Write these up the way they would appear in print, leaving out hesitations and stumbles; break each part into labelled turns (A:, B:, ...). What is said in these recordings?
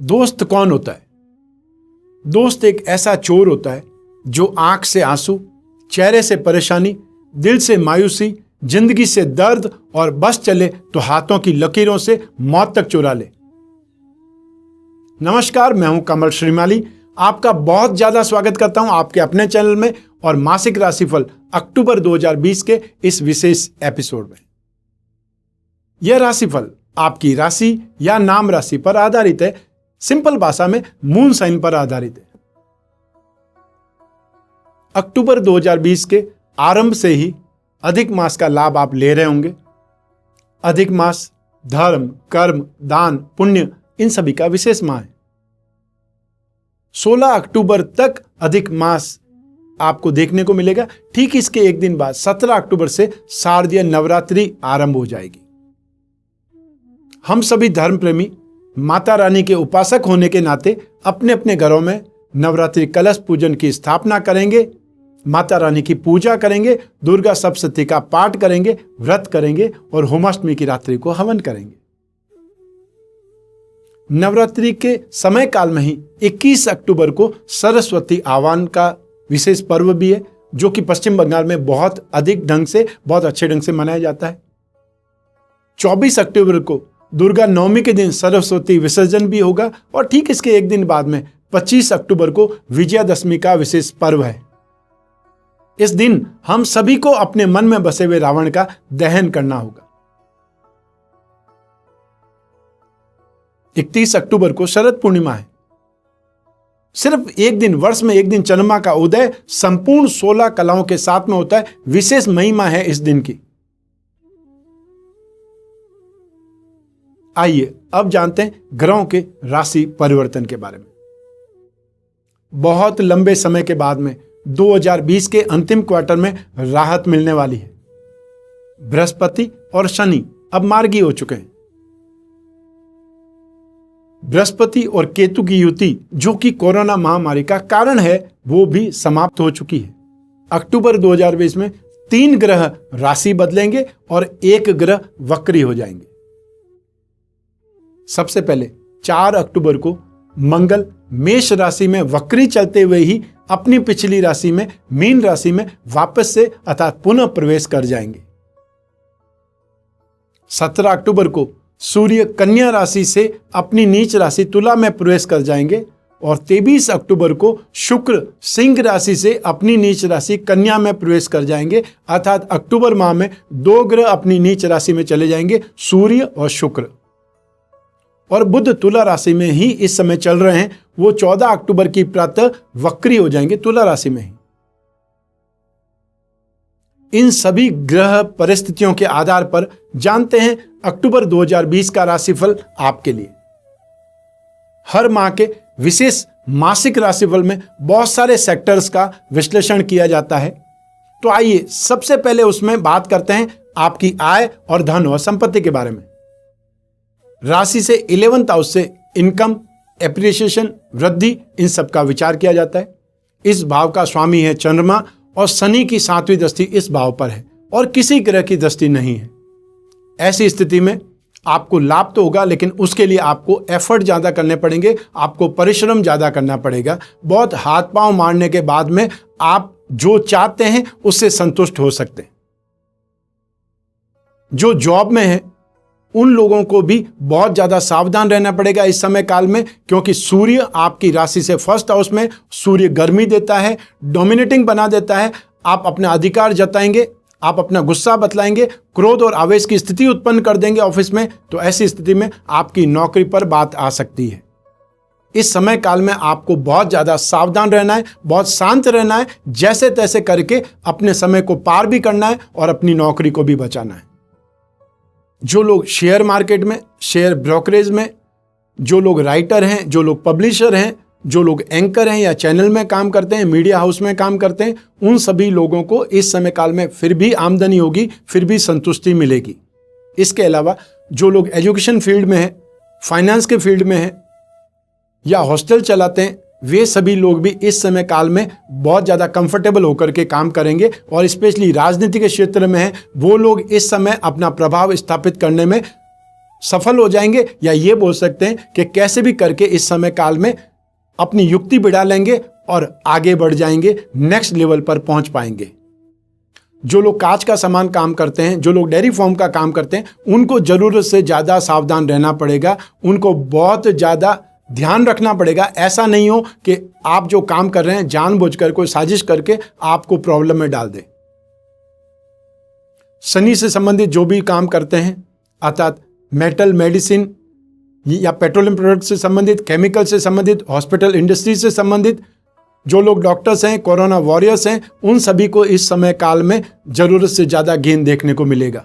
A: दोस्त कौन होता है? दोस्त एक ऐसा चोर होता है जो आंख से आंसू, चेहरे से परेशानी, दिल से मायूसी, जिंदगी से दर्द और बस चले तो हाथों की लकीरों से मौत तक चुरा ले। नमस्कार, मैं हूं कमल श्रीमाली। आपका बहुत ज्यादा स्वागत करता हूं आपके अपने चैनल में और मासिक राशिफल अक्टूबर 2020 के इस विशेष एपिसोड में। यह राशिफल आपकी राशि या नाम राशि पर आधारित है। सिंपल भाषा में मून साइन पर आधारित है। अक्टूबर 2020 के आरंभ से ही अधिक मास का लाभ आप ले रहे होंगे। अधिक मास धर्म, कर्म, दान, पुण्य इन सभी का विशेष माह है। 16 अक्टूबर तक अधिक मास आपको देखने को मिलेगा। ठीक इसके एक दिन बाद 17 अक्टूबर से शारदीय नवरात्रि आरंभ हो जाएगी। हम सभी धर्म प्रेमी माता रानी के उपासक होने के नाते अपने अपने घरों में नवरात्रि कलश पूजन की स्थापना करेंगे, माता रानी की पूजा करेंगे, दुर्गा सप्तशती का पाठ करेंगे, व्रत करेंगे और होमाष्टमी की रात्रि को हवन करेंगे। नवरात्रि के समय काल में ही 21 अक्टूबर को सरस्वती आह्वान का विशेष पर्व भी है, जो कि पश्चिम बंगाल में बहुत अच्छे ढंग से मनाया जाता है। 24 अक्टूबर को दुर्गा नवमी के दिन सरस्वती विसर्जन भी होगा और ठीक इसके एक दिन बाद में 25 अक्टूबर को विजयादशमी का विशेष पर्व है। इस दिन हम सभी को अपने मन में बसे हुए रावण का दहन करना होगा। 31 अक्टूबर को शरद पूर्णिमा है। सिर्फ एक दिन, वर्ष में एक दिन चंद्रमा का उदय संपूर्ण 16 कलाओं के साथ में होता है। विशेष महिमा है इस दिन की। आइए अब जानते हैं ग्रहों के राशि परिवर्तन के बारे में। बहुत लंबे समय के बाद में 2020 के अंतिम क्वार्टर में राहत मिलने वाली है। बृहस्पति और शनि अब मार्गी हो चुके हैं। बृहस्पति और केतु की युति, जो कि कोरोना महामारी का कारण है, वो भी समाप्त हो चुकी है। अक्टूबर 2020 में 3 ग्रह राशि बदलेंगे और 1 ग्रह वक्री हो जाएंगे। सबसे पहले 4 अक्टूबर को मंगल मेष राशि में वक्री चलते हुए ही अपनी पिछली राशि में मीन राशि में वापस से अर्थात पुनः प्रवेश कर जाएंगे। 17 अक्टूबर को सूर्य कन्या राशि से अपनी नीच राशि तुला में प्रवेश कर जाएंगे और 23 अक्टूबर को शुक्र सिंह राशि से अपनी नीच राशि कन्या में प्रवेश कर जाएंगे। अर्थात अक्टूबर माह में 2 ग्रह अपनी नीच राशि में चले जाएंगे, सूर्य और शुक्र। और बुध तुला राशि में ही इस समय चल रहे हैं। वो 14 अक्टूबर की प्रातः वक्री हो जाएंगे तुला राशि में ही। इन सभी ग्रह परिस्थितियों के आधार पर जानते हैं अक्टूबर 2020 का राशिफल आपके लिए। हर माह के विशेष मासिक राशिफल में बहुत सारे सेक्टर्स का विश्लेषण किया जाता है। तो आइए सबसे पहले उसमें बात करते हैं आपकी आय और धन और संपत्ति के बारे में। राशि से 11th हाउस से इनकम, एप्रिसिएशन, वृद्धि, इन सब का विचार किया जाता है। इस भाव का स्वामी है चंद्रमा और शनि की 7वीं दृष्टि इस भाव पर है और किसी ग्रह की दृष्टि नहीं है। ऐसी स्थिति में आपको लाभ तो होगा, लेकिन उसके लिए आपको एफर्ट ज्यादा करने पड़ेंगे, आपको परिश्रम ज्यादा करना पड़ेगा। बहुत हाथ पांव मारने के बाद में आप जो चाहते हैं उससे संतुष्ट हो सकते हैं। जो जॉब में है उन लोगों को भी बहुत ज्यादा सावधान रहना पड़ेगा इस समय काल में, क्योंकि सूर्य आपकी राशि से 1st हाउस में, सूर्य गर्मी देता है, डोमिनेटिंग बना देता है। आप अपना अधिकार जताएंगे, आप अपना गुस्सा बतलाएंगे, क्रोध और आवेश की स्थिति उत्पन्न कर देंगे ऑफिस में। तो ऐसी स्थिति में आपकी नौकरी पर बात आ सकती है। इस समय काल में आपको बहुत ज्यादा सावधान रहना है, बहुत शांत रहना है, जैसे तैसे करके अपने समय को पार भी करना है और अपनी नौकरी को भी बचाना है। जो लोग शेयर मार्केट में, शेयर ब्रोकरेज में, जो लोग राइटर हैं, जो लोग पब्लिशर हैं, जो लोग एंकर हैं या चैनल में काम करते हैं, मीडिया हाउस में काम करते हैं, उन सभी लोगों को इस समय काल में फिर भी आमदनी होगी, फिर भी संतुष्टि मिलेगी। इसके अलावा जो लोग एजुकेशन फील्ड में हैं, फाइनेंस के फील्ड में हैं या हॉस्टल चलाते हैं, वे सभी लोग भी इस समय काल में बहुत ज़्यादा कंफर्टेबल होकर के काम करेंगे। और स्पेशली राजनीति के क्षेत्र में है वो लोग इस समय अपना प्रभाव स्थापित करने में सफल हो जाएंगे, या ये बोल सकते हैं कि कैसे भी करके इस समय काल में अपनी युक्ति बिड़ा लेंगे और आगे बढ़ जाएंगे, नेक्स्ट लेवल पर पहुंच पाएंगे। जो लोग कांच का सामान काम करते हैं, जो लोग डेयरी फार्म का काम करते हैं, उनको जरूरत से ज़्यादा सावधान रहना पड़ेगा, उनको बहुत ज़्यादा ध्यान रखना पड़ेगा। ऐसा नहीं हो कि आप जो काम कर रहे हैं जानबूझकर कोई साजिश करके आपको प्रॉब्लम में डाल दे। शनि से संबंधित जो भी काम करते हैं, अर्थात मेटल, मेडिसिन या पेट्रोलियम प्रोडक्ट से संबंधित, केमिकल से संबंधित, हॉस्पिटल इंडस्ट्री से संबंधित, जो लोग डॉक्टर्स हैं, कोरोना वॉरियर्स हैं, उन सभी को इस समय काल में जरूरत से ज्यादा गेन देखने को मिलेगा।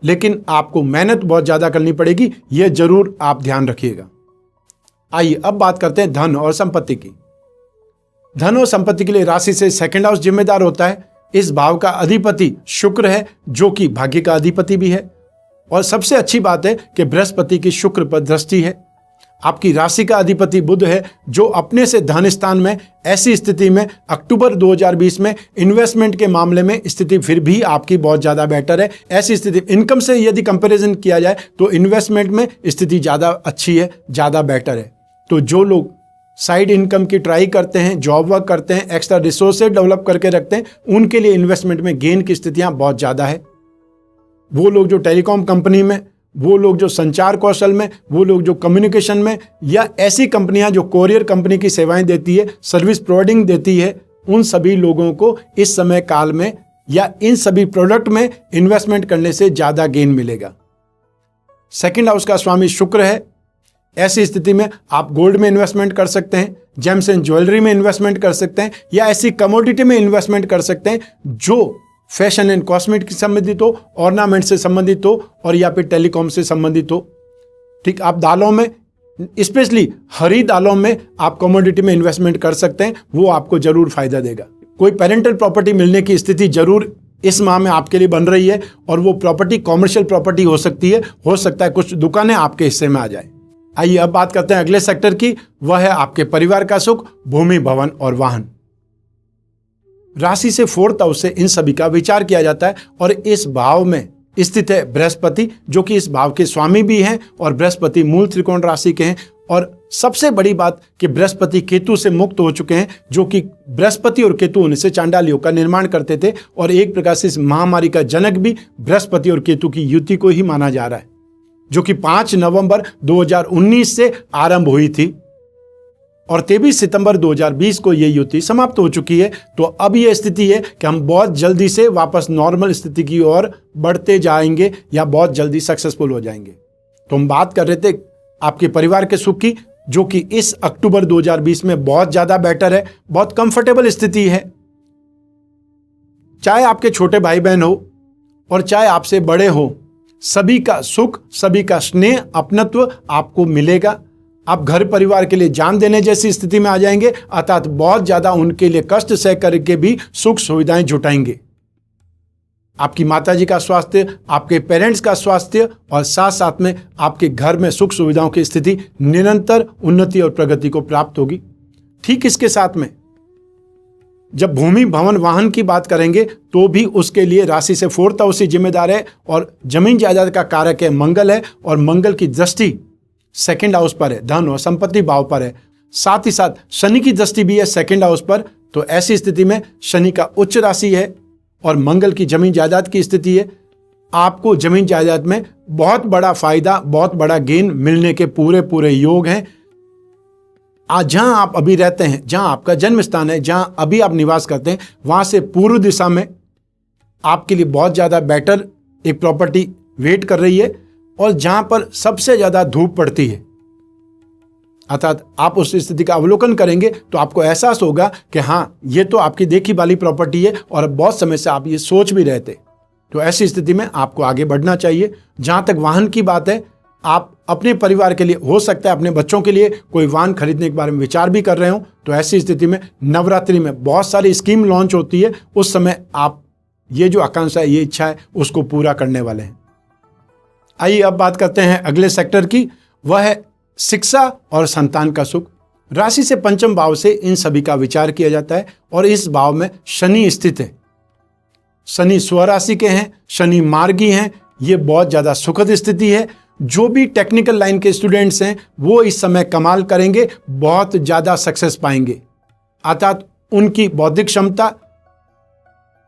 A: लेकिन आपको मेहनत बहुत ज्यादा करनी पड़ेगी, यह जरूर आप ध्यान रखिएगा। आइए अब बात करते हैं धन और संपत्ति की। धन और संपत्ति के लिए राशि से सेकंड हाउस जिम्मेदार होता है। इस भाव का अधिपति शुक्र है, जो कि भाग्य का अधिपति भी है। और सबसे अच्छी बात है कि बृहस्पति की शुक्र पर दृष्टि है। आपकी राशि का अधिपति बुध है, जो अपने से धन स्थान में, ऐसी स्थिति में अक्टूबर 2020 में इन्वेस्टमेंट के मामले में स्थिति फिर भी आपकी बहुत ज़्यादा बेटर है। ऐसी स्थिति इनकम से यदि कंपैरिजन किया जाए तो इन्वेस्टमेंट में स्थिति ज़्यादा अच्छी है, ज़्यादा बेटर है। तो जो लोग साइड इनकम की ट्राई करते हैं, जॉब वर्क करते हैं, एक्स्ट्रा रिसोर्सेज डेवलप करके रखते हैं, उनके लिए इन्वेस्टमेंट में गेन की स्थितियाँ बहुत ज़्यादा है। वो लोग जो टेलीकॉम कंपनी में, वो लोग जो संचार कौशल में, वो लोग जो कम्युनिकेशन में, या ऐसी कंपनियां जो कोरियर कंपनी की सेवाएं देती है, सर्विस प्रोवाइडिंग देती है, उन सभी लोगों को इस समय काल में या इन सभी प्रोडक्ट में इन्वेस्टमेंट करने से ज़्यादा गेन मिलेगा। सेकंड हाउस का स्वामी शुक्र है। ऐसी स्थिति में आप गोल्ड में इन्वेस्टमेंट कर सकते हैं, जेम्स एंड ज्वेलरी में इन्वेस्टमेंट कर सकते हैं, या ऐसी कमोडिटी में इन्वेस्टमेंट कर सकते हैं जो फैशन एंड कॉस्मेटिक से संबंधित हो, ऑर्नामेंट से संबंधित हो, और या फिर टेलीकॉम से संबंधित हो। ठीक, आप दालों में, स्पेशली हरी दालों में आप कमोडिटी में इन्वेस्टमेंट कर सकते हैं, वो आपको जरूर फायदा देगा। कोई पेरेंटल प्रॉपर्टी मिलने की स्थिति जरूर इस माह में आपके लिए बन रही है, और वो प्रॉपर्टी कॉमर्शियल प्रॉपर्टी हो सकती है, हो सकता है कुछ दुकानें आपके हिस्से में आ जाए। आइए अब बात करते हैं अगले सेक्टर की, वह है आपके परिवार का सुख, भूमि, भवन और वाहन। राशि से फोर्थ हाउस से इन सभी का विचार किया जाता है, और इस भाव में स्थित है बृहस्पति, जो कि इस भाव के स्वामी भी हैं, और बृहस्पति मूल त्रिकोण राशि के हैं। और सबसे बड़ी बात कि बृहस्पति केतु से मुक्त हो चुके हैं, जो कि बृहस्पति और केतु होने से चांडाल योग का निर्माण करते थे, और एक प्रकार से इस महामारी का जनक भी बृहस्पति और केतु की युति को ही माना जा रहा है, जो कि 5 नवंबर 2019 से आरंभ हुई थी, और 23 सितंबर 2020 को ये युति समाप्त हो चुकी है। तो अब ये स्थिति है कि हम बहुत जल्दी से वापस नॉर्मल स्थिति की ओर बढ़ते जाएंगे, या बहुत जल्दी सक्सेसफुल हो जाएंगे। तो हम बात कर रहे थे आपके परिवार के सुख की, जो कि इस अक्टूबर 2020 में बहुत ज्यादा बेटर है, बहुत कंफर्टेबल स्थिति है। चाहे आपके छोटे भाई बहन हो और चाहे आपसे बड़े हो, सभी का सुख, सभी का स्नेह, अपनत्व आपको मिलेगा। आप घर परिवार के लिए जान देने जैसी स्थिति में आ जाएंगे, अर्थात बहुत ज्यादा उनके लिए कष्ट सह करके भी सुख सुविधाएं जुटाएंगे। आपकी माताजी का स्वास्थ्य, आपके पेरेंट्स का स्वास्थ्य, और साथ साथ में आपके घर में सुख सुविधाओं की स्थिति निरंतर उन्नति और प्रगति को प्राप्त होगी। ठीक इसके साथ में जब भूमि, भवन, वाहन की बात करेंगे तो भी उसके लिए राशि से फोर्थ हाउस ही जिम्मेदार है, और जमीन जायदाद का कारक है मंगल है, और मंगल की दृष्टि सेकंड हाउस पर है, धन और संपत्ति भाव पर है। साथ ही साथ शनि की दृष्टि भी है सेकंड हाउस पर। तो ऐसी स्थिति में शनि का उच्च राशि है और मंगल की जमीन जायदाद की स्थिति है। आपको जमीन जायदाद में बहुत बड़ा फायदा, बहुत बड़ा गेन मिलने के पूरे योग हैं। आज जहां आप अभी रहते हैं, जहां आपका जन्म स्थान है, जहां अभी आप निवास करते हैं, वहां से पूर्व दिशा में आपके लिए बहुत ज्यादा बेटर एक प्रॉपर्टी वेट कर रही है, और जहां पर सबसे ज्यादा धूप पड़ती है, अर्थात आप उस स्थिति का अवलोकन करेंगे तो आपको एहसास होगा कि हाँ, ये तो आपकी देखी वाली प्रॉपर्टी है, और बहुत समय से आप ये सोच भी रहे थे। तो ऐसी स्थिति में आपको आगे बढ़ना चाहिए। जहां तक वाहन की बात है, आप अपने परिवार के लिए, हो सकता है अपने बच्चों के लिए कोई वाहन खरीदने के बारे में विचार भी कर रहे हो। तो ऐसी स्थिति में नवरात्रि में बहुत सारी स्कीम लॉन्च होती है, उस समय आप ये जो आकांक्षा है, ये इच्छा है, उसको पूरा करने वाले हैं। आइए अब बात करते हैं अगले सेक्टर की, वह है शिक्षा और संतान का सुख। राशि से पंचम भाव से इन सभी का विचार किया जाता है, और इस भाव में शनि स्थित है। शनि स्वराशि के हैं, शनि मार्गी हैं। ये बहुत ज्यादा सुखद स्थिति है। जो भी टेक्निकल लाइन के स्टूडेंट्स हैं वो इस समय कमाल करेंगे, बहुत ज़्यादा सक्सेस पाएंगे। अर्थात उनकी बौद्धिक क्षमता,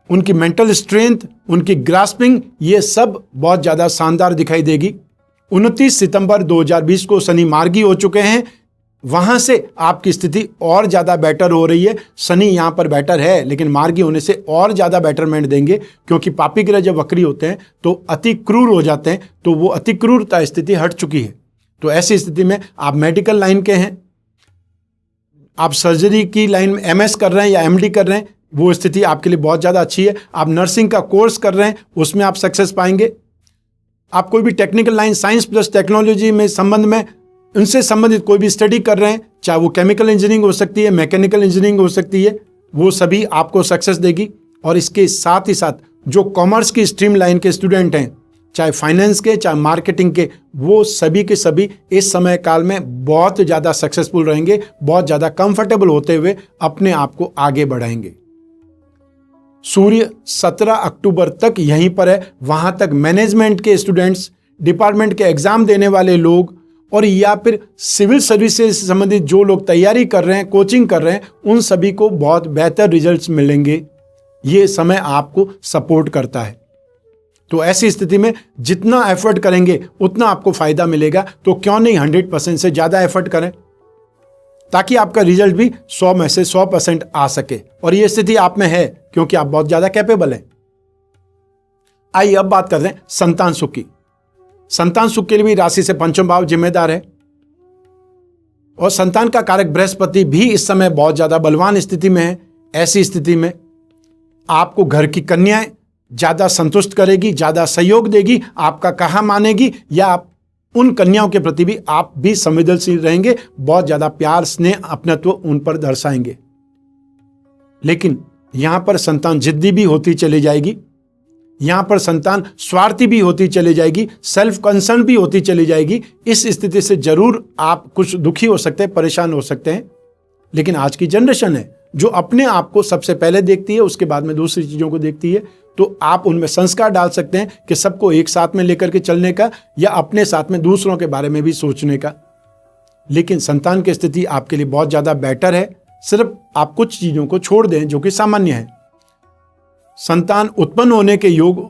A: उनकी मेंटल स्ट्रेंथ, उनकी ग्रास्पिंग, ये सब बहुत ज़्यादा शानदार दिखाई देगी। 29 सितंबर 2020 को शनि मार्गी हो चुके हैं, वहाँ से आपकी स्थिति और ज़्यादा बेटर हो रही है। शनि यहाँ पर बेटर है लेकिन मार्गी होने से और ज़्यादा बेटरमेंट देंगे, क्योंकि पापी ग्रह जब वक्री होते हैं तो अति क्रूर हो जाते हैं, तो वो अति क्रूरता स्थिति हट चुकी है। तो ऐसी स्थिति में आप मेडिकल लाइन के हैं, आप सर्जरी की लाइन में MS कर रहे हैं या MD कर रहे हैं, वो स्थिति आपके लिए बहुत ज़्यादा अच्छी है। आप नर्सिंग का कोर्स कर रहे हैं, उसमें आप सक्सेस पाएंगे। आप कोई भी technical line, science plus technology में संबंध में, उनसे संबंधित कोई भी स्टडी कर रहे हैं, चाहे वो केमिकल इंजीनियरिंग हो सकती है, मैकेनिकल इंजीनियरिंग हो सकती है, वो सभी आपको सक्सेस देगी। और इसके साथ ही साथ जो कॉमर्स की स्ट्रीम लाइन के स्टूडेंट हैं, चाहे फाइनेंस के, चाहे मार्केटिंग के, वो सभी के सभी इस समय काल में बहुत ज़्यादा सक्सेसफुल रहेंगे, बहुत ज़्यादा कंफर्टेबल होते हुए अपने आप को आगे बढ़ाएंगे। सूर्य 17 अक्टूबर तक यहीं पर है, वहां तक मैनेजमेंट के स्टूडेंट्स, डिपार्टमेंट के एग्जाम देने वाले लोग, और या फिर सिविल सर्विसेज से संबंधित जो लोग तैयारी कर रहे हैं, कोचिंग कर रहे हैं, उन सभी को बहुत बेहतर रिजल्ट्स मिलेंगे। ये समय आपको सपोर्ट करता है। तो ऐसी स्थिति में जितना एफर्ट करेंगे उतना आपको फायदा मिलेगा। तो क्यों नहीं 100% से ज़्यादा एफर्ट करें, ताकि आपका रिजल्ट भी 100 में से 100% आ सके। और ये स्थिति आप में है क्योंकि आप बहुत ज़्यादा कैपेबल हैं। आइए अब बात करते हैं संतान सुख की। संतान सुख के लिए भी राशि से पंचम भाव जिम्मेदार है, और संतान का कारक बृहस्पति भी इस समय बहुत ज्यादा बलवान स्थिति में है। ऐसी स्थिति में आपको घर की कन्याएं ज्यादा संतुष्ट करेगी, ज्यादा सहयोग देगी, आपका कहा मानेगी, या आप उन कन्याओं के प्रति भी आप भी संवेदनशील रहेंगे, बहुत ज्यादा प्यार, स्नेह, अपनत्व उन पर दर्शाएंगे। लेकिन यहां पर संतान जिद्दी भी होती चली जाएगी, यहां पर संतान स्वार्थी भी होती चली जाएगी, सेल्फ कंसर्न भी होती चली जाएगी। इस स्थिति से जरूर आप कुछ दुखी हो सकते हैं, परेशान हो सकते हैं। लेकिन आज की जनरेशन है जो अपने आप को सबसे पहले देखती है, उसके बाद में दूसरी चीजों को देखती है। तो आप उनमें संस्कार डाल सकते हैं कि सबको एक साथ में लेकर के चलने का, या अपने साथ में दूसरों के बारे में भी सोचने का। लेकिन संतान की स्थिति आपके लिए बहुत ज्यादा बेटर है। सिर्फ आप कुछ चीजों को छोड़ दें जो कि सामान्य है। संतान उत्पन्न होने के योग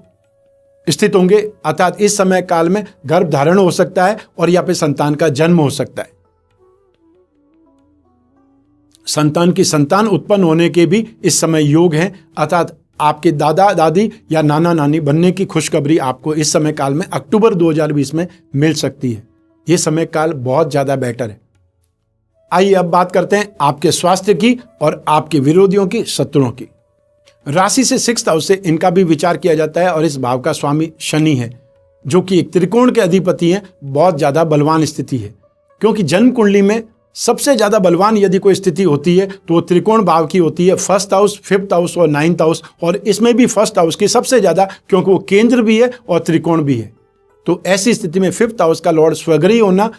A: स्थित होंगे, अर्थात इस समय काल में गर्भ धारण हो सकता है और या फिर संतान का जन्म हो सकता है। संतान की संतान उत्पन्न होने के भी इस समय योग हैं, अर्थात आपके दादा दादी या नाना नानी बनने की खुशखबरी आपको इस समय काल में अक्टूबर 2020 में मिल सकती है। यह समय काल बहुत ज्यादा बेटर है। आइए अब बात करते हैं आपके स्वास्थ्य की और आपके विरोधियों की, शत्रुओं की। राशि से 6th हाउस से इनका भी विचार किया जाता है, और इस भाव का स्वामी शनि है, जो कि एक त्रिकोण के अधिपति हैं। बहुत ज्यादा बलवान स्थिति है, क्योंकि जन्म कुंडली में सबसे ज्यादा बलवान यदि कोई स्थिति होती है तो वो त्रिकोण भाव की होती है। 1st हाउस, 5th हाउस और 9th हाउस, और इसमें भी 1st हाउस की सबसे ज्यादा, क्योंकि वो केंद्र भी है और त्रिकोण भी है। तो ऐसी स्थिति में 5th हाउस का लॉर्ड स्वग्रही होना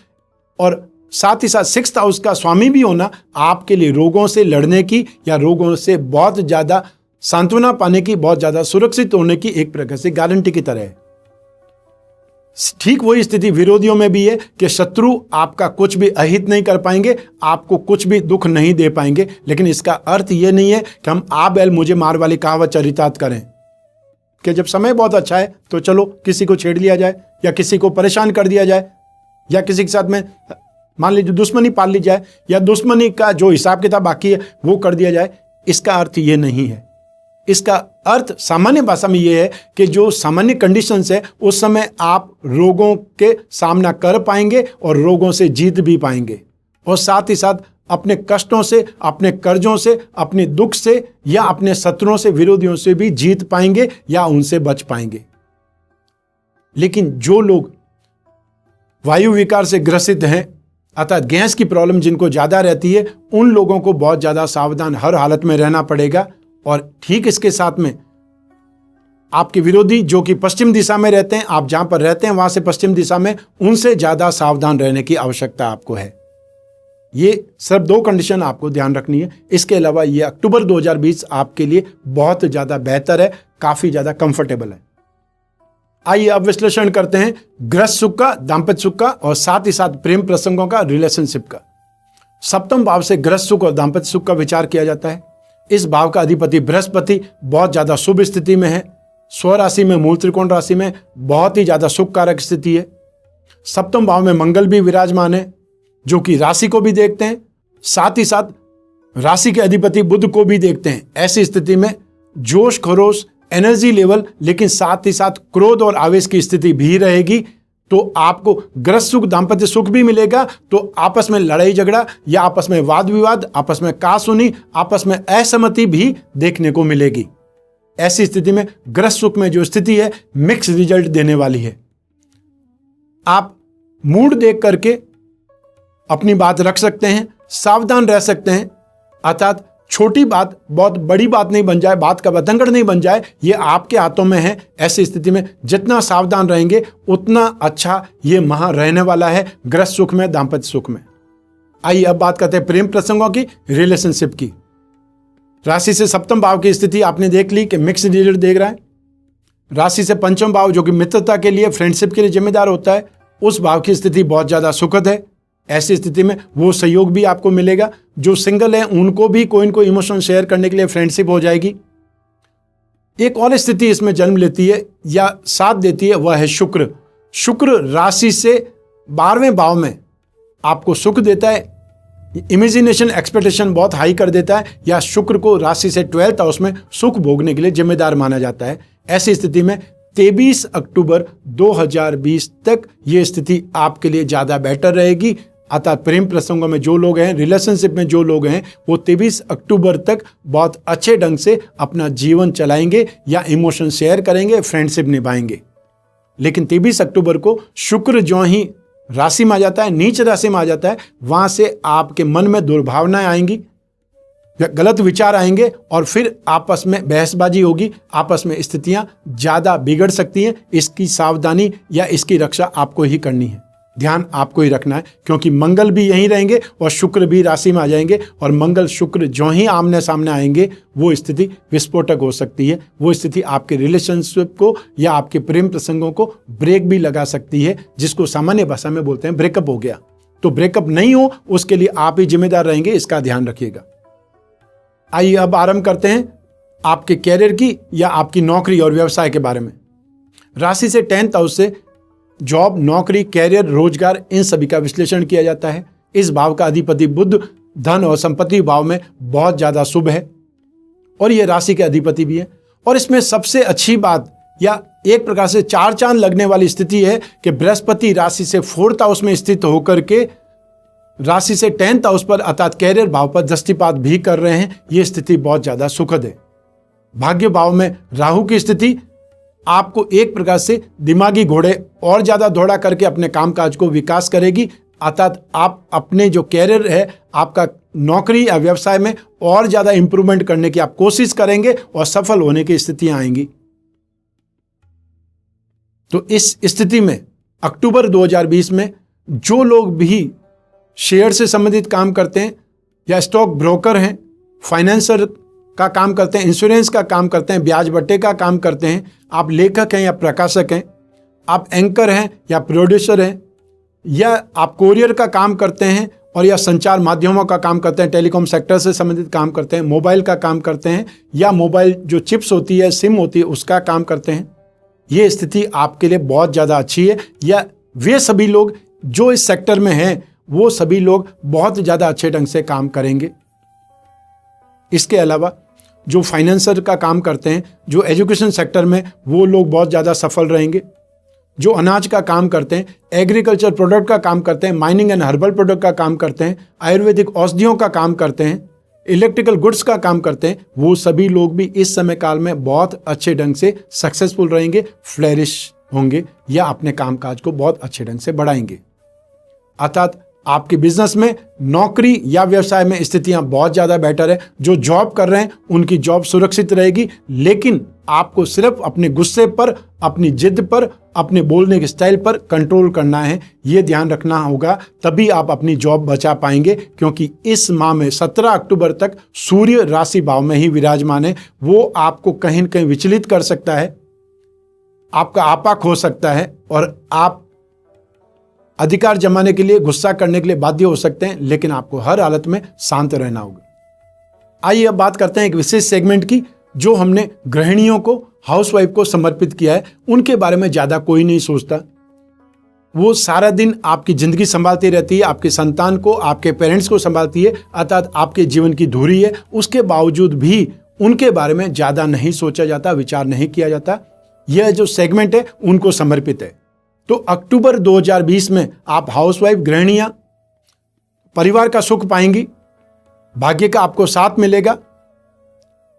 A: और साथ ही साथ 6th हाउस का स्वामी भी होना आपके लिए रोगों से लड़ने की या रोगों से बहुत ज्यादा सांत्वना पाने की, बहुत ज्यादा सुरक्षित होने की एक प्रकार से गारंटी की तरह है। ठीक वही स्थिति विरोधियों में भी है कि शत्रु आपका कुछ भी अहित नहीं कर पाएंगे, आपको कुछ भी दुख नहीं दे पाएंगे। लेकिन इसका अर्थ यह नहीं है कि हम आ बैल मुझे मार वाली कहावत चरितार्थ करें कि जब समय बहुत अच्छा है तो चलो किसी को छेड़ लिया जाए, या किसी को परेशान कर दिया जाए, या किसी के साथ में मान लीजिए दुश्मनी पाल ली जाए, या दुश्मनी का जो हिसाब किताब बाकी है वो कर दिया जाए। इसका अर्थ ये नहीं है। इसका अर्थ सामान्य भाषा में यह है कि जो सामान्य कंडीशंस है उस समय आप रोगों के सामना कर पाएंगे और रोगों से जीत भी पाएंगे, और साथ ही साथ अपने कष्टों से, अपने कर्जों से, अपने दुख से या अपने शत्रुओं से, विरोधियों से भी जीत पाएंगे या उनसे बच पाएंगे। लेकिन जो लोग वायु विकार से ग्रसित हैं, अर्थात गैस की प्रॉब्लम जिनको ज्यादा रहती है, उन लोगों को बहुत ज्यादा सावधान हर हालत में रहना पड़ेगा। और ठीक इसके साथ में आपके विरोधी जो कि पश्चिम दिशा में रहते हैं, आप जहां पर रहते हैं वहां से पश्चिम दिशा में, उनसे ज्यादा सावधान रहने की आवश्यकता आपको है। ये सिर्फ 2 कंडीशन आपको ध्यान रखनी है। इसके अलावा ये अक्टूबर 2020 आपके लिए बहुत ज्यादा बेहतर है, काफी ज्यादा कंफर्टेबल है। आइए अब विश्लेषण करते हैं गृहस्थ सुख का, दाम्पत्य सुख का और साथ ही साथ प्रेम प्रसंगों का, रिलेशनशिप का। सप्तम भाव से गृहस्थ सुख और दाम्पत्य सुख का विचार किया जाता है। इस भाव का अधिपति बृहस्पति बहुत ज्यादा शुभ स्थिति में है। स्वराशि में, मूल त्रिकोण राशि में बहुत ही ज्यादा सुख कारक स्थिति है। सप्तम भाव में मंगल भी विराजमान है, जो कि राशि को भी देखते हैं, साथ ही साथ राशि के अधिपति बुध को भी देखते हैं। ऐसी स्थिति में जोश खरोश, एनर्जी लेवल, लेकिन साथ ही साथ क्रोध और आवेश की स्थिति भी रहेगी। तो आपको गृहस्थ सुख, दाम्पत्य सुख भी मिलेगा, तो आपस में लड़ाई झगड़ा या आपस में वाद विवाद, आपस में कहासुनी, आपस में असहमति भी देखने को मिलेगी। ऐसी स्थिति में गृहस्थ सुख में जो स्थिति है मिक्स रिजल्ट देने वाली है। आप मूड देख करके अपनी बात रख सकते हैं, सावधान रह सकते हैं, अर्थात छोटी बात बहुत बड़ी बात नहीं बन जाए, बात का बतंगड़ नहीं बन जाए, ये आपके हाथों में है। ऐसी स्थिति में जितना सावधान रहेंगे उतना अच्छा ये माह रहने वाला है गृहस्थ सुख में, दाम्पत्य सुख में। आइए अब बात करते हैं प्रेम प्रसंगों की, रिलेशनशिप की। राशि से सप्तम भाव की स्थिति आपने देख ली कि मिक्स रिजल्ट देख रहा है। राशि से पंचम भाव, जो कि मित्रता के लिए, फ्रेंडशिप के लिए जिम्मेदार होता है, उस भाव की स्थिति बहुत ज्यादा सुखद है। ऐसी स्थिति में वो सहयोग भी आपको मिलेगा। जो सिंगल है उनको भी कोई न कोई इमोशन शेयर करने के लिए फ्रेंडशिप हो जाएगी। एक और स्थिति इसमें जन्म लेती है या साथ देती है, वह है शुक्र। शुक्र राशि से 12वें भाव में आपको सुख देता है, इमेजिनेशन, एक्सपेक्टेशन बहुत हाई कर देता है, या शुक्र को राशि से 12th हाउस में सुख भोगने के लिए जिम्मेदार माना जाता है। ऐसी स्थिति में 23 अक्टूबर 2020 तक ये स्थिति आपके लिए ज़्यादा बेटर रहेगी। अर्थात प्रेम प्रसंगों में जो लोग हैं, रिलेशनशिप में जो लोग हैं, वो 23 अक्टूबर तक बहुत अच्छे ढंग से अपना जीवन चलाएंगे या इमोशन शेयर करेंगे, फ्रेंडशिप निभाएंगे। लेकिन 23 अक्टूबर को शुक्र जो ही राशि में आ जाता है, नीच राशि में आ जाता है, वहां से आपके मन में दुर्भावनाएं आएंगी, गलत विचार आएंगे और फिर आपस में बहसबाजी होगी, आपस में स्थितियां ज्यादा बिगड़ सकती हैं। इसकी सावधानी या इसकी रक्षा आपको ही करनी है, ध्यान आपको ही रखना है, क्योंकि मंगल भी यहीं रहेंगे और शुक्र भी राशि में आ जाएंगे, और मंगल शुक्र जो ही आमने सामने आएंगे वो स्थिति विस्फोटक हो सकती है। वो स्थिति आपके रिलेशनशिप को या आपके प्रेम प्रसंगों को ब्रेक भी लगा सकती है, जिसको सामान्य भाषा में बोलते हैं ब्रेकअप हो गया। तो ब्रेकअप नहीं हो उसके लिए आप ही जिम्मेदार रहेंगे, इसका ध्यान रखिएगा। आइए अब आरंभ करते हैं आपके कैरियर की या आपकी नौकरी और व्यवसाय के बारे में। राशि से 10th हाउस से जॉब, नौकरी, कैरियर, रोजगार, इन सभी का विश्लेषण किया जाता है। इस भाव का अधिपति बुध धन और संपत्ति भाव में बहुत ज्यादा शुभ है और यह राशि के अधिपति भी है। और इसमें सबसे अच्छी बात या एक प्रकार से चार चांद लगने वाली स्थिति है कि बृहस्पति राशि से 4th हाउस में स्थित होकर के राशि से 10th हाउस पर अर्थात कैरियर भाव पर दृष्टिपात भी कर रहे हैं। यह स्थिति बहुत ज्यादा सुखद है। भाग्य भाव में राहु की स्थिति आपको एक प्रकार से दिमागी घोड़े और ज्यादा दौड़ा करके अपने कामकाज को विकास करेगी, अर्थात आप अपने जो कैरियर है, आपका नौकरी या व्यवसाय में और ज्यादा इंप्रूवमेंट करने की आप कोशिश करेंगे और सफल होने की स्थितियां आएंगी। तो इस स्थिति में अक्टूबर 2020 में जो लोग भी शेयर से संबंधित काम करते हैं या स्टॉक ब्रोकर हैं, फाइनेंसर का काम करते हैं, इंश्योरेंस का काम करते हैं, ब्याज बट्टे का काम करते हैं, आप लेखक हैं या प्रकाशक हैं, आप एंकर हैं या प्रोड्यूसर हैं, या आप कोरियर का काम करते हैं और या संचार माध्यमों का काम करते हैं, टेलीकॉम सेक्टर से संबंधित काम करते हैं, मोबाइल का काम करते हैं या मोबाइल जो चिप्स होती है, सिम होती है, उसका काम करते हैं, ये स्थिति आपके लिए बहुत ज़्यादा अच्छी है। या वे सभी लोग जो इस सेक्टर में हैं वो सभी लोग बहुत ज़्यादा अच्छे ढंग से काम करेंगे। इसके अलावा जो फाइनेंसर का काम करते हैं, जो एजुकेशन सेक्टर में, वो लोग बहुत ज़्यादा सफल रहेंगे। जो अनाज का काम करते हैं, एग्रीकल्चर प्रोडक्ट का काम करते हैं, माइनिंग एंड हर्बल प्रोडक्ट का काम करते हैं, आयुर्वेदिक औषधियों का काम करते हैं, इलेक्ट्रिकल गुड्स का काम करते हैं, वो सभी लोग भी इस समय काल में बहुत अच्छे ढंग से सक्सेसफुल रहेंगे, फ्लरिश होंगे या अपने कामकाज को बहुत अच्छे ढंग से बढ़ाएंगे। अर्थात आपके बिजनेस में, नौकरी या व्यवसाय में स्थितियां बहुत ज़्यादा बेटर है। जो जॉब कर रहे हैं उनकी जॉब सुरक्षित रहेगी, लेकिन आपको सिर्फ अपने गुस्से पर, अपनी जिद पर, अपने बोलने के स्टाइल पर कंट्रोल करना है। ये ध्यान रखना होगा, तभी आप अपनी जॉब बचा पाएंगे, क्योंकि इस माह में 17 अक्टूबर तक सूर्य राशि भाव में ही विराजमान है। वो आपको कहीं न कहीं विचलित कर सकता है। आपका आपा खो सकता है और आप अधिकार जमाने के लिए, गुस्सा करने के लिए बाध्य हो सकते हैं, लेकिन आपको हर हालत में शांत रहना होगा। आइए अब बात करते हैं एक विशेष सेगमेंट की, जो हमने गृहिणियों को, हाउसवाइफ को समर्पित किया है। उनके बारे में ज्यादा कोई नहीं सोचता। वो सारा दिन आपकी जिंदगी संभालती रहती है, आपके संतान को, आपके पेरेंट्स को संभालती है, अर्थात आपके जीवन की धुरी है। उसके बावजूद भी उनके बारे में ज्यादा नहीं सोचा जाता, विचार नहीं किया जाता। यह जो सेगमेंट है उनको समर्पित है। तो अक्टूबर 2020 में आप हाउसवाइफ, गृहिणियां परिवार का सुख पाएंगी, भाग्य का आपको साथ मिलेगा,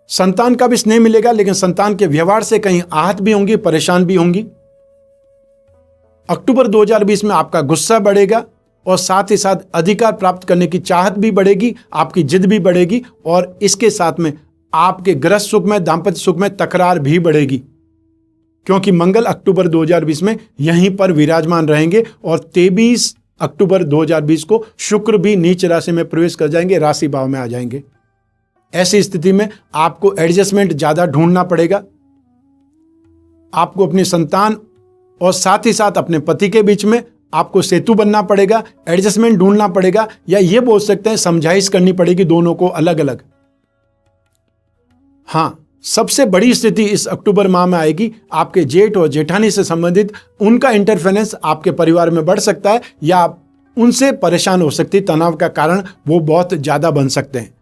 A: संतान का भी स्नेह मिलेगा, लेकिन संतान के व्यवहार से कहीं आहत भी होंगी, परेशान भी होंगी। अक्टूबर 2020 में आपका गुस्सा बढ़ेगा और साथ ही साथ अधिकार प्राप्त करने की चाहत भी बढ़ेगी, आपकी जिद भी बढ़ेगी और इसके साथ में आपके गृहस्थ सुख में, दाम्पत्य सुख में तकरार भी बढ़ेगी, क्योंकि मंगल अक्टूबर 2020 में यहीं पर विराजमान रहेंगे और 23 अक्टूबर 2020 को शुक्र भी नीच राशि में प्रवेश कर जाएंगे, राशि भाव में आ जाएंगे। ऐसी स्थिति में आपको एडजस्टमेंट ज्यादा ढूंढना पड़ेगा। आपको अपनी संतान और साथ ही साथ अपने पति के बीच में आपको सेतु बनना पड़ेगा, एडजस्टमेंट ढूंढना पड़ेगा, या ये बोल सकते हैं समझाइश करनी पड़ेगी दोनों को अलग अलग। हां, सबसे बड़ी स्थिति इस अक्टूबर माह में आएगी, आपके जेठ और जेठानी से संबंधित उनका इंटरफेरेंस आपके परिवार में बढ़ सकता है, या आप उनसे परेशान हो सकती, तनाव का कारण वो बहुत ज्यादा बन सकते हैं।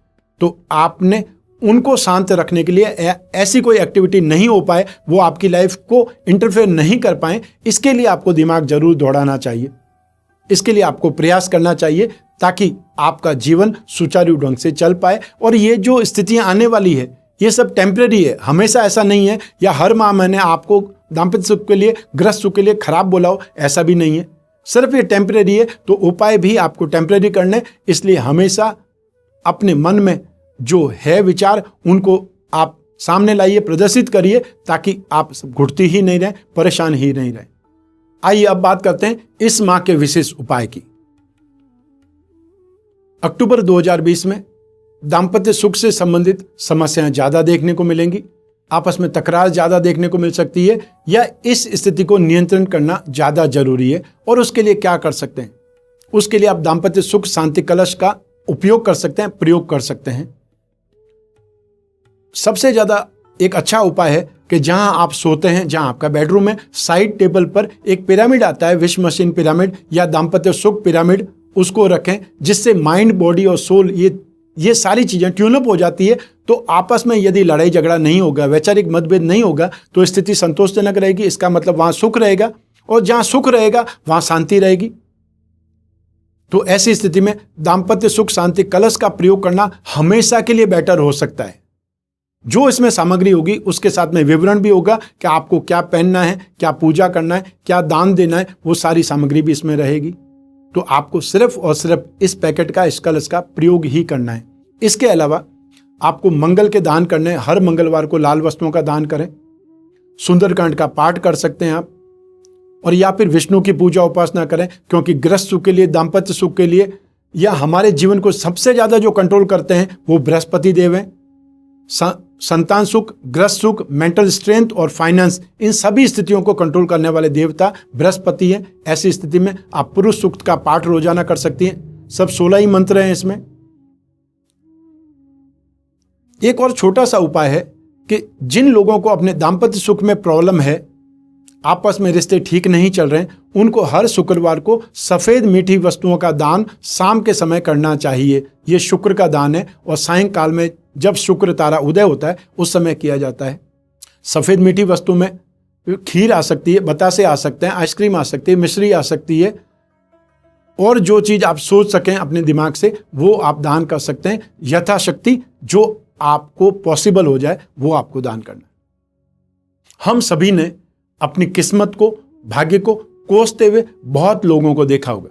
A: तो आपने उनको शांत रखने के लिए ऐसी कोई एक्टिविटी नहीं हो पाए, वो आपकी लाइफ को इंटरफेयर नहीं कर पाए, इसके लिए आपको दिमाग जरूर दौड़ाना चाहिए। इसके लिए आपको प्रयास करना चाहिए ताकि आपका जीवन सुचारू ढंग से चल पाए। और ये जो स्थितियां आने वाली है ये सब टेम्परेरी है, हमेशा ऐसा नहीं है, या हर माह मैंने आपको दाम्पत्य सुख के लिए, गृहस्थ सुख के लिए खराब बोला हो, ऐसा भी नहीं है। सिर्फ ये टेम्परेरी है, तो उपाय भी आपको टेम्परेरी करने। इसलिए हमेशा अपने मन में जो है विचार उनको आप सामने लाइए, प्रदर्शित करिए, ताकि आप घुटती ही नहीं रहे, परेशान ही नहीं रहे। आइए अब बात करते हैं इस माह के विशेष उपाय की। अक्टूबर 2020 में दाम्पत्य सुख से संबंधित समस्याएं ज्यादा देखने को मिलेंगी, आपस में तकरार ज्यादा देखने को मिल सकती है, या इस स्थिति को नियंत्रण करना ज्यादा जरूरी है। और उसके लिए क्या कर सकते हैं? उसके लिए आप दाम्पत्य सुख शांति कलश का उपयोग कर सकते हैं, प्रयोग कर सकते हैं। सबसे ज्यादा एक अच्छा उपाय है कि जहां आप सोते हैं, जहां आपका बेडरूम है, साइड टेबल पर एक पिरामिड आता है, विश मशीन पिरामिड या दाम्पत्य सुख पिरामिड, उसको रखें, जिससे माइंड, बॉडी और सोल ये सारी चीजें ट्यूनअप हो जाती है। तो आपस में यदि लड़ाई झगड़ा नहीं होगा, वैचारिक मतभेद नहीं होगा, तो स्थिति संतोषजनक रहेगी। इसका मतलब वहां सुख रहेगा, और जहां सुख रहेगा वहां शांति रहेगी। तो ऐसी स्थिति में दाम्पत्य सुख शांति कलश का प्रयोग करना हमेशा के लिए बेटर हो सकता है। जो इसमें सामग्री होगी उसके साथ में विवरण भी होगा कि आपको क्या पहनना है, क्या पूजा करना है, क्या दान देना है, वो सारी सामग्री भी इसमें रहेगी। तो आपको सिर्फ और सिर्फ इस पैकेट का, इस कलश का प्रयोग ही करना है। इसके अलावा आपको मंगल के दान करने, हर मंगलवार को लाल वस्त्रों का दान करें, सुंदरकांड का पाठ कर सकते हैं आप, और या फिर विष्णु की पूजा उपासना करें, क्योंकि गृहस्थ सुख के लिए, दाम्पत्य सुख के लिए, या हमारे जीवन को सबसे ज्यादा जो कंट्रोल करते हैं वो बृहस्पति देव हैं। संतान सुख, गृहस्थ सुख, मेंटल स्ट्रेंथ और फाइनेंस, इन सभी स्थितियों को कंट्रोल करने वाले देवता बृहस्पति हैं। ऐसी स्थिति में आप पुरुष सूक्त का पाठ रोजाना कर सकती हैं। सब 16 ही मंत्र हैं इसमें। एक और छोटा सा उपाय है कि जिन लोगों को अपने दाम्पत्य सुख में प्रॉब्लम है, आपस में रिश्ते ठीक नहीं चल रहे हैं, उनको हर शुक्रवार को सफेद मीठी वस्तुओं का दान शाम के समय करना चाहिए। ये शुक्र का दान है, और सायंकाल में जब शुक्र तारा उदय होता है उस समय किया जाता है। सफेद मीठी वस्तु में खीर आ सकती है, बतासे आ सकते हैं, आइसक्रीम आ सकती है, मिश्री आ सकती है, और जो चीज आप सोच सकें अपने दिमाग से वो आप दान कर सकते हैं। यथाशक्ति जो आपको पॉसिबल हो जाए वो आपको दान करना। हम सभी ने अपनी किस्मत को, भाग्य को कोसते हुए बहुत लोगों को देखा होगा।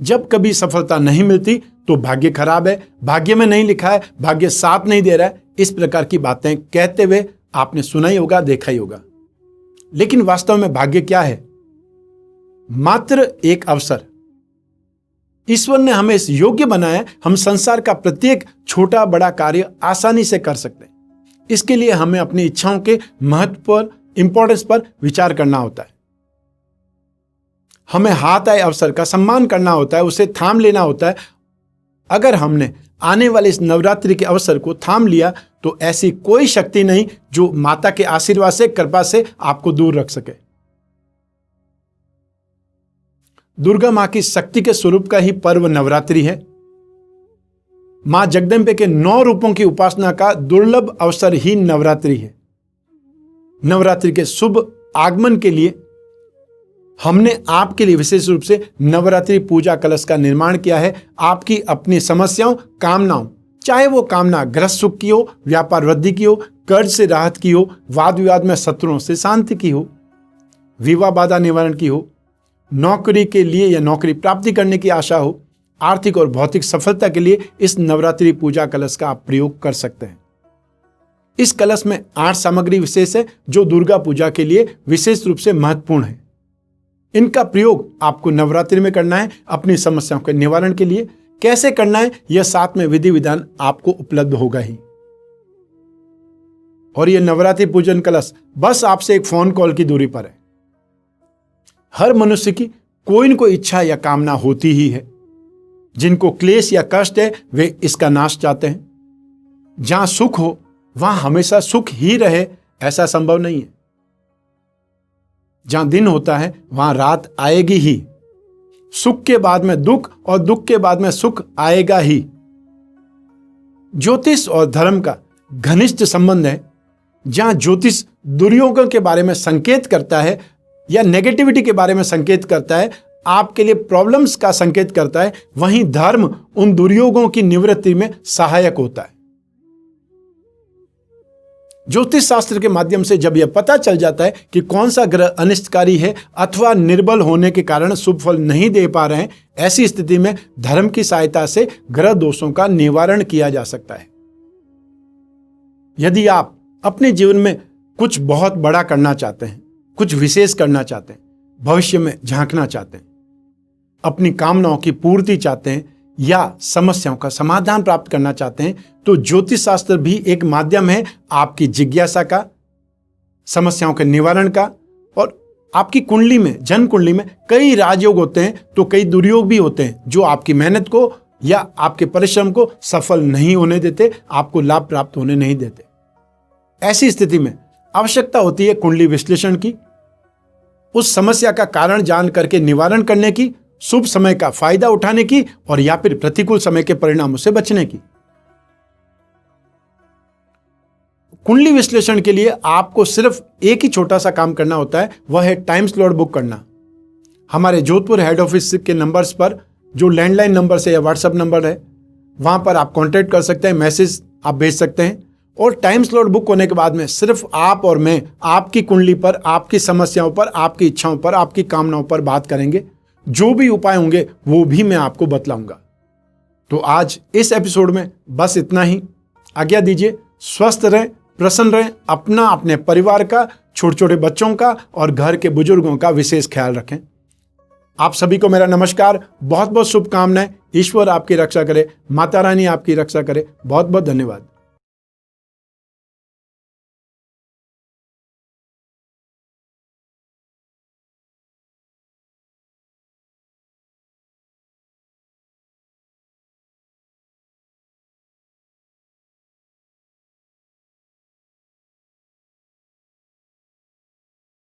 A: जब कभी सफलता नहीं मिलती तो भाग्य खराब है, भाग्य में नहीं लिखा है, भाग्य साथ नहीं दे रहा है, इस प्रकार की बातें कहते हुए आपने सुना ही होगा, देखा ही होगा। लेकिन वास्तव में भाग्य क्या है? मात्र एक अवसर। ईश्वर ने हमें इस योग्य बनाया है, हम संसार का प्रत्येक छोटा बड़ा कार्य आसानी से कर सकते हैं। इसके लिए हमें अपनी इच्छाओं के महत्व पर इंपॉर्टेंस पर विचार करना होता है। हमें हाथ आए अवसर का सम्मान करना होता है, उसे थाम लेना होता है। अगर हमने आने वाले इस नवरात्रि के अवसर को थाम लिया तो ऐसी कोई शक्ति नहीं जो माता के आशीर्वाद से, कृपा से आपको दूर रख सके। दुर्गा मां की शक्ति के स्वरूप का ही पर्व नवरात्रि है। मां जगदम्बे के 9 रूपों की उपासना का दुर्लभ अवसर ही नवरात्रि है। नवरात्रि के शुभ आगमन के लिए हमने आपके लिए विशेष रूप से नवरात्रि पूजा कलश का निर्माण किया है। आपकी अपनी समस्याओं, कामनाओं, चाहे वो कामना गृहस्थ सुख की हो, व्यापार वृद्धि की हो, कर्ज से राहत की हो, वाद विवाद में शत्रुओं से शांति की हो, विवाह बाधा निवारण की हो, नौकरी के लिए या नौकरी प्राप्ति करने की आशा हो, आर्थिक और भौतिक सफलता के लिए इस नवरात्रि पूजा कलश का आप प्रयोग कर सकते हैं। इस कलश में 8 सामग्री विशेष है जो दुर्गा पूजा के लिए विशेष रूप से महत्वपूर्ण है। इनका प्रयोग आपको नवरात्रि में करना है अपनी समस्याओं के निवारण के लिए। कैसे करना है यह साथ में विधि विधान आपको उपलब्ध होगा ही। और यह नवरात्रि पूजन कलश बस आपसे एक फोन कॉल की दूरी पर है। हर मनुष्य की कोई न कोई इच्छा या कामना होती ही है। जिनको क्लेश या कष्ट है वे इसका नाश चाहते हैं। जहां सुख हो वहां हमेशा सुख ही रहे ऐसा संभव नहीं है। जहां दिन होता है वहां रात आएगी ही। सुख के बाद में दुख और दुख के बाद में सुख आएगा ही। ज्योतिष और धर्म का घनिष्ठ संबंध है। जहां ज्योतिष दुर्योगों के बारे में संकेत करता है या नेगेटिविटी के बारे में संकेत करता है, आपके लिए प्रॉब्लम्स का संकेत करता है, वहीं धर्म उन दुर्योगों की निवृत्ति में सहायक होता है। ज्योतिष शास्त्र के माध्यम से जब यह पता चल जाता है कि कौन सा ग्रह अनिष्टकारी है अथवा निर्बल होने के कारण शुभ फल नहीं दे पा रहे हैं, ऐसी स्थिति में धर्म की सहायता से ग्रह दोषों का निवारण किया जा सकता है। यदि आप अपने जीवन में कुछ बहुत बड़ा करना चाहते हैं, कुछ विशेष करना चाहते हैं, भविष्य में झांकना चाहते हैं, अपनी कामनाओं की पूर्ति चाहते हैं या समस्याओं का समाधान प्राप्त करना चाहते हैं, तो ज्योतिष शास्त्र भी एक माध्यम है आपकी जिज्ञासा का, समस्याओं के निवारण का। और आपकी कुंडली में, जन्म कुंडली में कई राजयोग होते हैं तो कई दुर्योग भी होते हैं जो आपकी मेहनत को या आपके परिश्रम को सफल नहीं होने देते, आपको लाभ प्राप्त होने नहीं देते। ऐसी स्थिति में आवश्यकता होती है कुंडली विश्लेषण की, उस समस्या का कारण जान करके निवारण करने की, शुभ समय का फायदा उठाने की और या फिर प्रतिकूल समय के परिणामों से बचने की। कुंडली विश्लेषण के लिए आपको सिर्फ एक ही छोटा सा काम करना होता है, वह है टाइम स्लॉट बुक करना। हमारे जोधपुर हेड ऑफिस के नंबर्स पर, जो लैंडलाइन नंबर से या व्हाट्सएप नंबर है, वहां पर आप कांटेक्ट कर सकते हैं, मैसेज आप भेज सकते हैं। और टाइम स्लॉट बुक होने के बाद में सिर्फ आप और मैं आपकी कुंडली पर, आपकी समस्याओं पर, आपकी इच्छाओं पर, आपकी कामनाओं पर बात करेंगे। जो भी उपाय होंगे वो भी मैं आपको बतलाऊंगा। तो आज इस एपिसोड में बस इतना ही। आज्ञा दीजिए। स्वस्थ रहें, प्रसन्न रहें, अपना, अपने परिवार का, छोटे छोटे बच्चों का और घर के बुजुर्गों का विशेष ख्याल रखें। आप सभी को मेरा नमस्कार, बहुत बहुत शुभकामनाएं। ईश्वर आपकी रक्षा करे, माता रानी आपकी रक्षा करे। बहुत बहुत धन्यवाद।